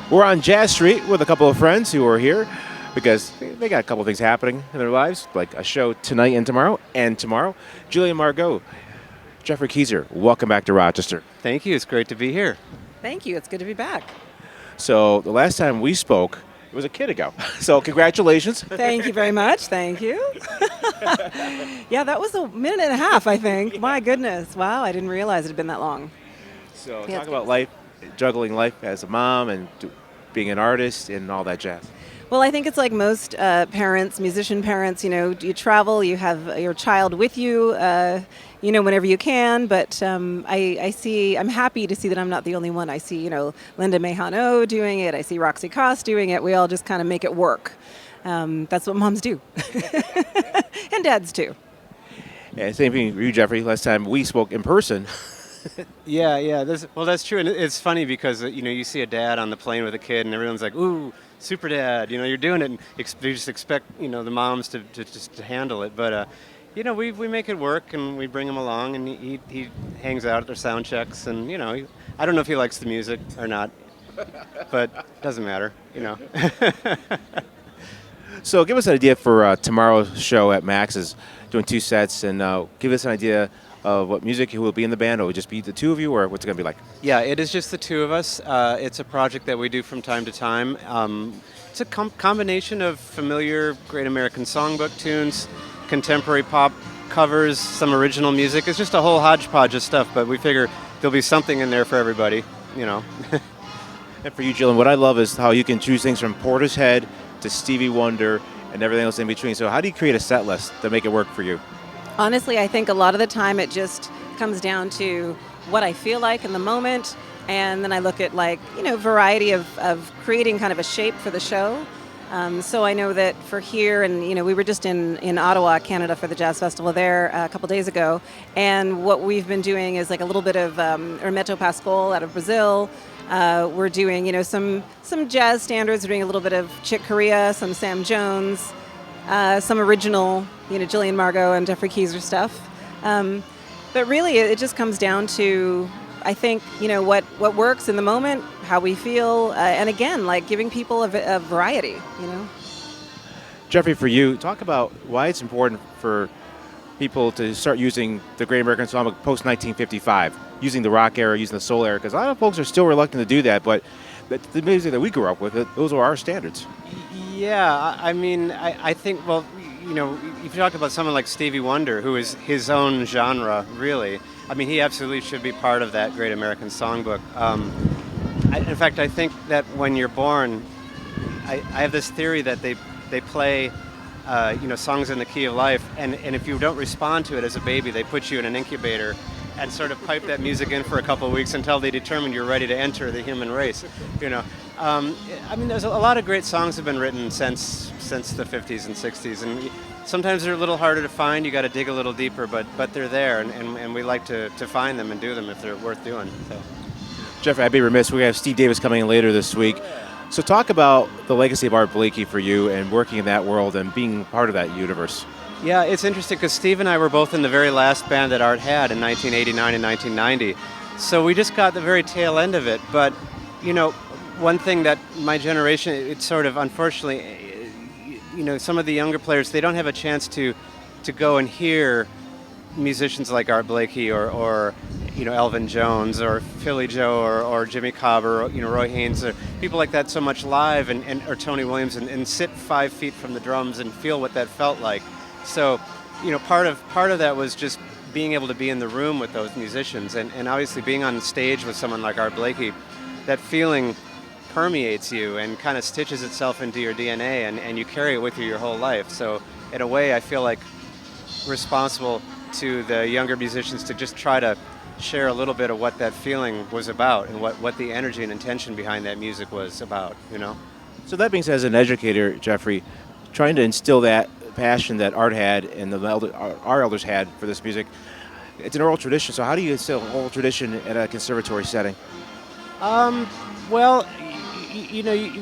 We're on Jazz Street with a couple of friends who are here because they got a couple of things happening in their lives, like a show tonight and tomorrow. Gillian, Margot, Geoffrey, Keezer, welcome back to Rochester. Thank you. It's great to be here. Thank you. It's good to be back. So the last time we spoke, it was a kid ago. So congratulations. Thank you very much. Thank you. Yeah, that was a minute and a half, I think. Yeah. My goodness. Wow, I didn't realize it had been that long. So talk about life, juggling life as a mom and being an artist and all that jazz. Well, I think it's like most parents, musician parents, you travel, you have your child with you, whenever you can. But I'm happy to see that I'm not the only one. I see, Linda Mahano doing it. I see Roxy Koss doing it. We all just kind of make it work. That's what moms do. And dads too. Yeah, same thing for you, Geoffrey. Last time we spoke in person. Yeah. That's true. And it's funny because, you see a dad on the plane with a kid and everyone's like, ooh, super dad, you're doing it. And you just expect, the moms to handle it. But, we make it work and we bring him along and he hangs out at their sound checks. And, I don't know if he likes the music or not, but it doesn't matter, So give us an idea for tomorrow's show at Max's, doing 2 sets, and give us an idea of what music will be in the band. Or will it just be the two of you, or what's it going to be like? Yeah, it is just the two of us. It's a project that we do from time to time. It's a combination of familiar Great American Songbook tunes, contemporary pop covers, some original music. It's just a whole hodgepodge of stuff, but we figure there'll be something in there for everybody, And for you, Gillian, what I love is how you can choose things from Portishead to Stevie Wonder and everything else in between. So how do you create a set list to make it work for you? Honestly, I think a lot of the time it just comes down to what I feel like in the moment, and then I look at variety of creating kind of a shape for the show. So I know that for here, and we were just in Ottawa, Canada for the Jazz Festival there a couple days ago, and what we've been doing is like a little bit of Hermeto Pascoal out of Brazil. We're doing some jazz standards. We're doing a little bit of Chick Corea, some Sam Jones, some original, Gillian, Margot, and Geoffrey Keezer stuff. But really, it just comes down to, I think, what works in the moment, how we feel, and again, like giving people a variety, Geoffrey, for you, talk about why it's important for people to start using the Great American Songbook post-1955, using the rock era, using the soul era, because a lot of folks are still reluctant to do that, but the music that we grew up with, those are our standards. Yeah, I think, if you talk about someone like Stevie Wonder, who is his own genre, really, he absolutely should be part of that Great American Songbook. In fact, I think that when you're born, I have this theory that they play, songs in the key of life, and if you don't respond to it as a baby, they put you in an incubator and sort of pipe that music in for a couple of weeks until they determine you're ready to enter the human race, there's a lot of great songs have been written since the 50s and 60s, and sometimes they're a little harder to find. You got to dig a little deeper, but they're there, and we like to find them and do them if they're worth doing. So. Geoffrey, I'd be remiss. We have Steve Davis coming in later this week. So talk about the legacy of Art Blakey for you and working in that world and being part of that universe. Yeah, it's interesting because Steve and I were both in the very last band that Art had in 1989 and 1990. So we just got the very tail end of it. But, one thing that my generation, it's sort of, unfortunately, some of the younger players, they don't have a chance to go and hear musicians like Art Blakey or Elvin Jones or Philly Joe or Jimmy Cobb or Roy Haynes or people like that so much live or Tony Williams and sit 5 feet from the drums and feel what that felt like. So, part of that was just being able to be in the room with those musicians and obviously being on stage with someone like Art Blakey, that feeling permeates you and kind of stitches itself into your DNA and you carry it with you your whole life. So in a way, I feel like responsible to the younger musicians to just try to share a little bit of what that feeling was about and what the energy and intention behind that music was about, So that being said, as an educator, Geoffrey, trying to instill that passion that Art had and our elders had for this music, it's an oral tradition. So how do you instill oral tradition in a conservatory setting? Well,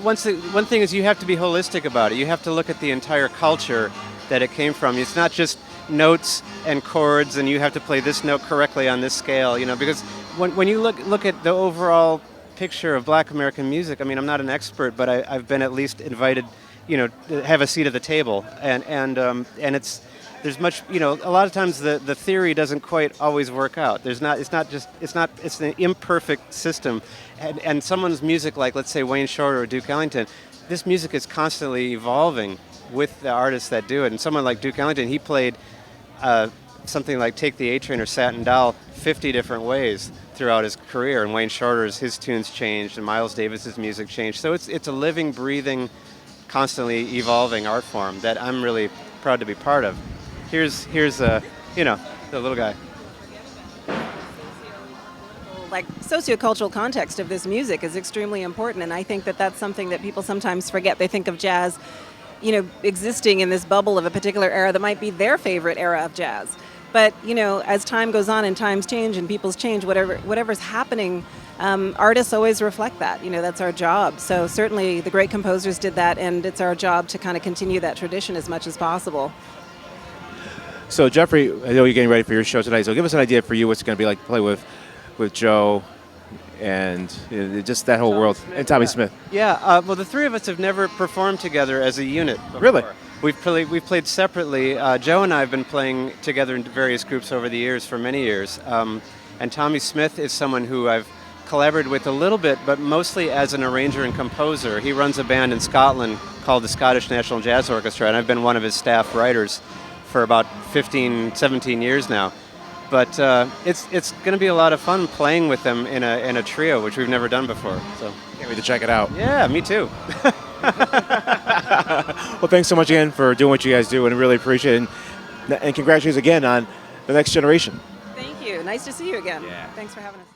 one thing is you have to be holistic about it. You have to look at the entire culture that it came from. It's not just notes and chords and you have to play this note correctly on this scale, because when you look at the overall picture of Black American music. I mean, I'm not an expert, but I've been at least invited, to have a seat at the table, and it's. There's much, a lot of times the theory doesn't quite always work out. It's an imperfect system. And someone's music, like let's say Wayne Shorter or Duke Ellington, this music is constantly evolving with the artists that do it. And someone like Duke Ellington, he played something like Take the A Train or Satin Doll 50 different ways throughout his career. And Wayne Shorter's, his tunes changed, and Miles Davis's music changed. So it's a living, breathing, constantly evolving art form that I'm really proud to be part of. Here's the little guy. Like sociocultural context of this music is extremely important, and I think that that's something that people sometimes forget. They think of jazz, existing in this bubble of a particular era that might be their favorite era of jazz. But as time goes on and times change and people's change, whatever's happening, artists always reflect that. That's our job. So certainly the great composers did that, and it's our job to kind of continue that tradition as much as possible. So Geoffrey, I know you're getting ready for your show tonight, so give us an idea for you what's going to be like to play with Joe and just that whole world, and Tommy Smith. Yeah, well, the three of us have never performed together as a unit before. Really? We've played separately. Joe and I have been playing together in various groups over the years for many years. And Tommy Smith is someone who I've collaborated with a little bit, but mostly as an arranger and composer. He runs a band in Scotland called the Scottish National Jazz Orchestra, and I've been one of his staff writers for about 15, 17 years now. But it's going to be a lot of fun playing with them in a trio, which we've never done before. So Can't wait to check it out. Yeah, me too. Well, thanks so much again for doing what you guys do, and I really appreciate it. And congratulations again on the next generation. Thank you. Nice to see you again. Yeah. Thanks for having us.